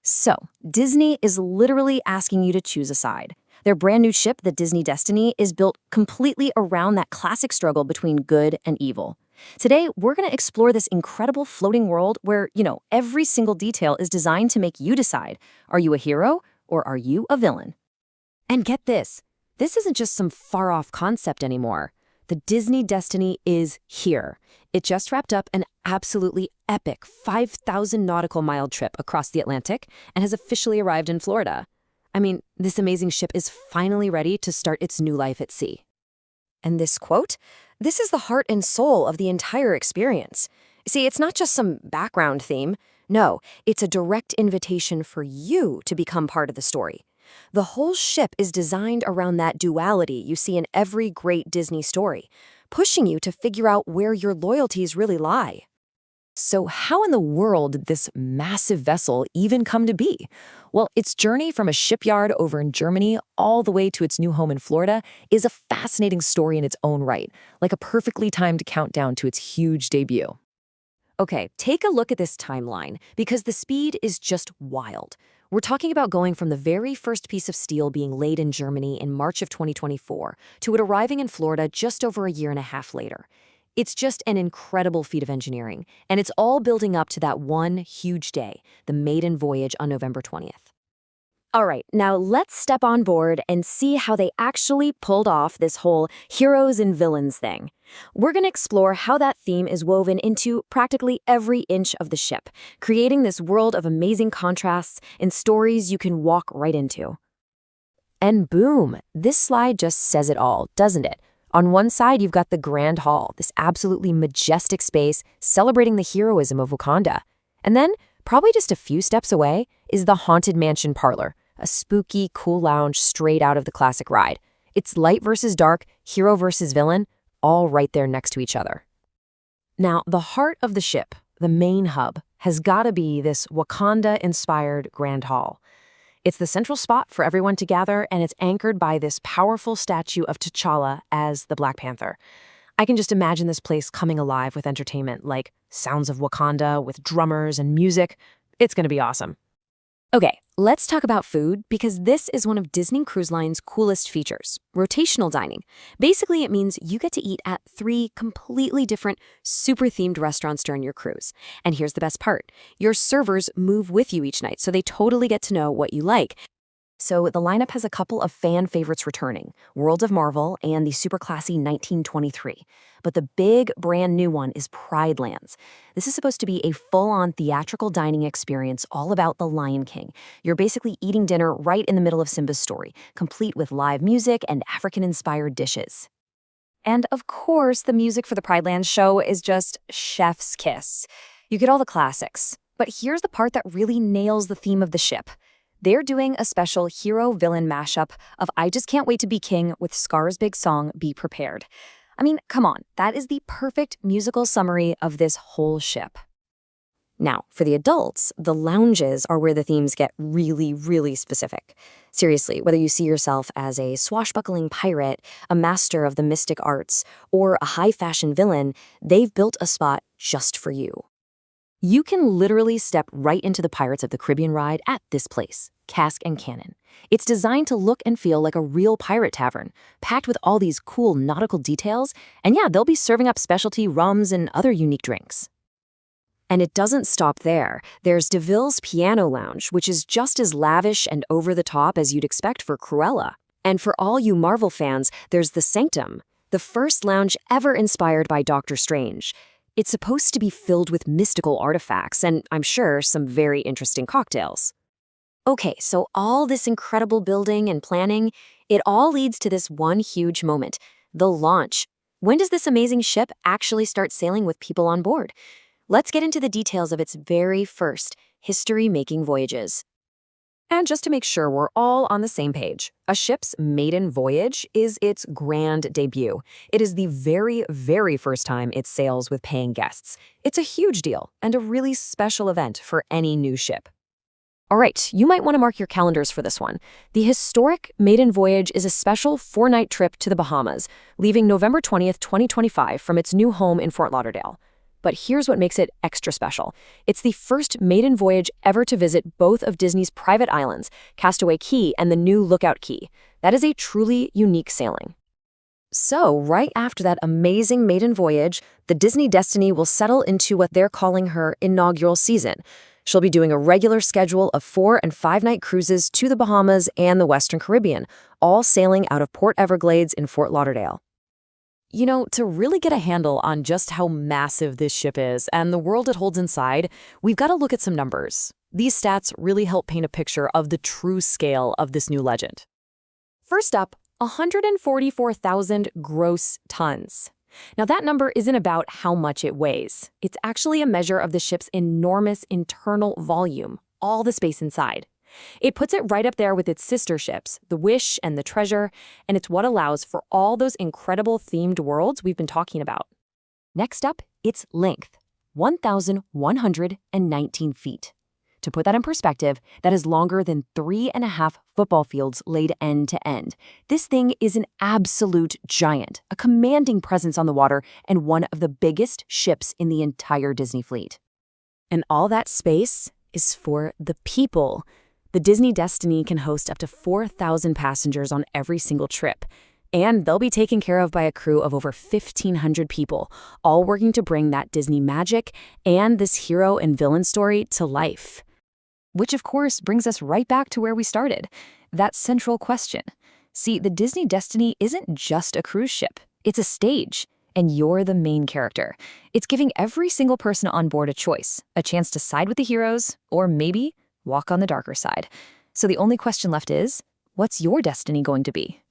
So, Disney is literally asking you to choose a side. Their brand new ship, the Disney Destiny, is built completely around that classic struggle between good and evil. Today, we're going to explore this incredible floating world where, every single detail is designed to make you decide, are you a hero or are you a villain? And get this isn't just some far-off concept anymore. The Disney Destiny is here. It just wrapped up an absolutely epic 5,000 nautical mile trip across the Atlantic and has officially arrived in Florida. I mean, this amazing ship is finally ready to start its new life at sea. And this quote? This is the heart and soul of the entire experience. See, it's not just some background theme. No, it's a direct invitation for you to become part of the story. The whole ship is designed around that duality you see in every great Disney story, pushing you to figure out where your loyalties really lie. So how in the world did this massive vessel even come to be? Well, its journey from a shipyard over in Germany all the way to its new home in Florida is a fascinating story in its own right, like a perfectly timed countdown to its huge debut. Okay, take a look at this timeline, because the speed is just wild. We're talking about going from the very first piece of steel being laid in Germany in March of 2024 to it arriving in Florida just over a year and a half later. It's just an incredible feat of engineering, and it's all building up to that one huge day, the Maiden voyage on November 20th. All right, now let's step on board and see how they actually pulled off this whole heroes and villains thing. We're going to explore how that theme is woven into practically every inch of the ship, creating this world of amazing contrasts and stories you can walk right into. And boom, this slide just says it all, doesn't it? On one side, you've got the Grand Hall, this absolutely majestic space celebrating the heroism of Wakanda. And then, probably just a few steps away, is the Haunted Mansion Parlor, a spooky, cool lounge straight out of the classic ride. It's light versus dark, hero versus villain, all right there next to each other. Now, the heart of the ship, the main hub, has got to be this Wakanda-inspired Grand Hall. It's the central spot for everyone to gather, and it's anchored by this powerful statue of T'Challa as the Black Panther. I can just imagine this place coming alive with entertainment, like sounds of Wakanda with drummers and music. It's going to be awesome. Okay, let's talk about food, because this is one of Disney Cruise Line's coolest features, rotational dining. Basically, it means you get to eat at 3 completely different, super-themed restaurants during your cruise. And here's the best part. Your servers move with you each night, so they totally get to know what you like. So the lineup has a couple of fan favorites returning, World of Marvel and the super classy 1923. But the big brand new one is Pride Lands. This is supposed to be a full-on theatrical dining experience all about the Lion King. You're basically eating dinner right in the middle of Simba's story, complete with live music and African-inspired dishes. And of course, the music for the Pride Lands show is just chef's kiss. You get all the classics. But here's the part that really nails the theme of the ship. They're doing a special hero-villain mashup of I Just Can't Wait to Be King with Scar's big song, Be Prepared. I mean, come on, that is the perfect musical summary of this whole ship. Now, for the adults, the lounges are where the themes get really, really specific. Seriously, whether you see yourself as a swashbuckling pirate, a master of the mystic arts, or a high-fashion villain, they've built a spot just for you. You can literally step right into the Pirates of the Caribbean ride at this place, Cask and Cannon. It's designed to look and feel like a real pirate tavern, packed with all these cool nautical details, and yeah, they'll be serving up specialty rums and other unique drinks. And it doesn't stop there. There's De Vil's Piano Lounge, which is just as lavish and over-the-top as you'd expect for Cruella. And for all you Marvel fans, there's the Sanctum, the first lounge ever inspired by Doctor Strange. It's supposed to be filled with mystical artifacts and, I'm sure, some very interesting cocktails. Okay, so all this incredible building and planning, it all leads to this one huge moment, the launch. When does this amazing ship actually start sailing with people on board? Let's get into the details of its very first history-making voyages. And just to make sure we're all on the same page, a ship's maiden voyage is its grand debut. It is the very, very first time it sails with paying guests. It's a huge deal and a really special event for any new ship. All right, you might want to mark your calendars for this one. The historic maiden voyage is a special 4-night trip to the Bahamas, leaving November 20th, 2025 from its new home in Fort Lauderdale. But here's what makes it extra special. It's the first maiden voyage ever to visit both of Disney's private islands, Castaway Cay and the new Lookout Cay. That is a truly unique sailing. So, right after that amazing maiden voyage, the Disney Destiny will settle into what they're calling her inaugural season. She'll be doing a regular schedule of 4- and 5-night cruises to the Bahamas and the Western Caribbean, all sailing out of Port Everglades in Fort Lauderdale. You know, to really get a handle on just how massive this ship is and the world it holds inside, we've got to look at some numbers. These stats really help paint a picture of the true scale of this new legend. First up, 144,000 gross tons. Now, that number isn't about how much it weighs. It's actually a measure of the ship's enormous internal volume, all the space inside. It puts it right up there with its sister ships, the Wish and the Treasure, and it's what allows for all those incredible themed worlds we've been talking about. Next up, its length, 1,119 feet. To put that in perspective, that is longer than 3.5 football fields laid end to end. This thing is an absolute giant, a commanding presence on the water, and one of the biggest ships in the entire Disney fleet. And all that space is for the people. The Disney Destiny can host up to 4,000 passengers on every single trip. And they'll be taken care of by a crew of over 1,500 people, all working to bring that Disney magic and this hero and villain story to life. Which, of course, brings us right back to where we started, that central question. See, the Disney Destiny isn't just a cruise ship. It's a stage, and you're the main character. It's giving every single person on board a choice, a chance to side with the heroes, or maybe walk on the darker side. So the only question left is, what's your destiny going to be?